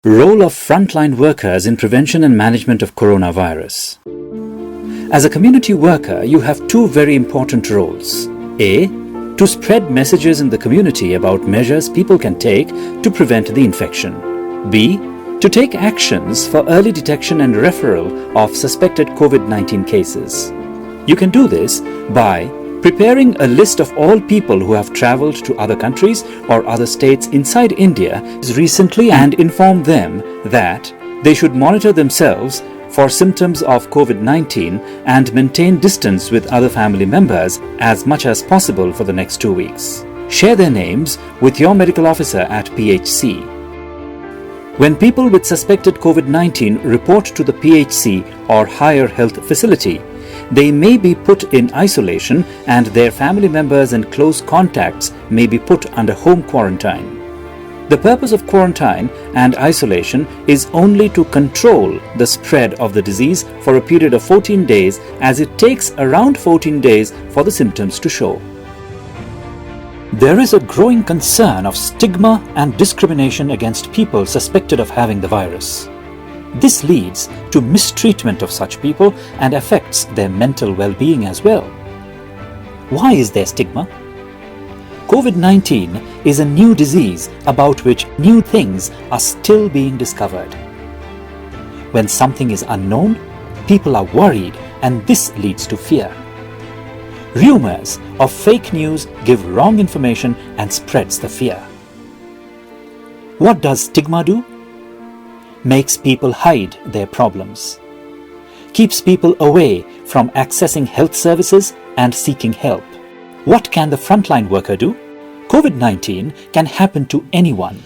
Role of frontline workers in prevention and management of coronavirus. As a community worker, you have two very important roles. A. To spread messages in the community about measures people can take to prevent the infection. B. To take actions for early detection and referral of suspected COVID-19 cases. You can do this by preparing a list of all people who have travelled to other countries or other states inside India recently and inform them that they should monitor themselves for symptoms of COVID-19 and maintain distance with other family members as much as possible for the next 2 weeks. Share their names with your medical officer at PHC. When people with suspected COVID-19 report to the PHC or higher health facility, they may be put in isolation and their family members and close contacts may be put under home quarantine. The purpose of quarantine and isolation is only to control the spread of the disease for a period of 14 days, as it takes around 14 days for the symptoms to show. There is a growing concern of stigma and discrimination against people suspected of having the virus. This leads to mistreatment of such people and affects their mental well-being as well. Why is there stigma? COVID-19 is a new disease about which new things are still being discovered. When something is unknown, people are worried, and this leads to fear. Rumors of fake news give wrong information and spreads the fear. What does stigma do? Makes people hide their problems, keeps people away from accessing health services and seeking help. What can the frontline worker do? COVID-19 can happen to anyone.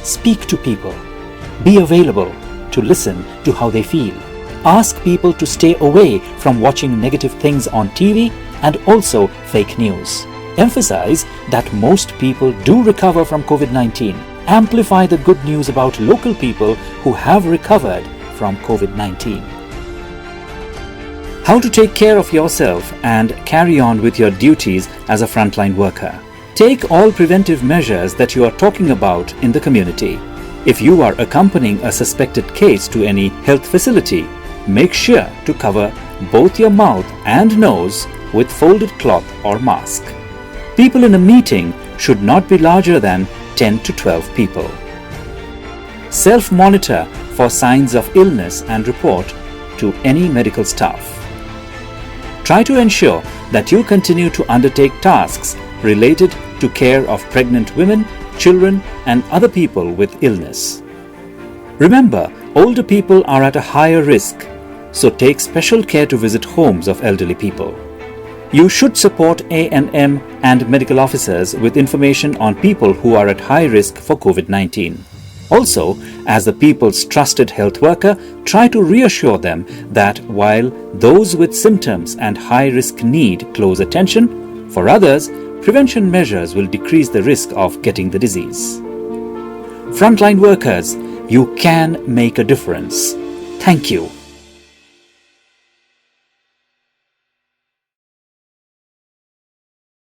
Speak to people. Be available to listen to how they feel. Ask people to stay away from watching negative things on TV and also fake news. Emphasize that most people do recover from COVID-19. Amplify the good news about local people who have recovered from COVID-19. How to take care of yourself and carry on with your duties as a frontline worker. Take all preventive measures that you are talking about in the community. If you are accompanying a suspected case to any health facility, make sure to cover both your mouth and nose with folded cloth or mask. People in a meeting should not be larger than 10 to 12 people. Self-monitor for signs of illness and report to any medical staff. Try to ensure that you continue to undertake tasks related to care of pregnant women, children, and other people with illness. Remember, older people are at a higher risk, so take special care to visit homes of elderly people. You should support A&M and medical officers with information on people who are at high risk for COVID-19. Also, as the people's trusted health worker, try to reassure them that while those with symptoms and high risk need close attention, for others, prevention measures will decrease the risk of getting the disease. Frontline workers, you can make a difference. Thank you.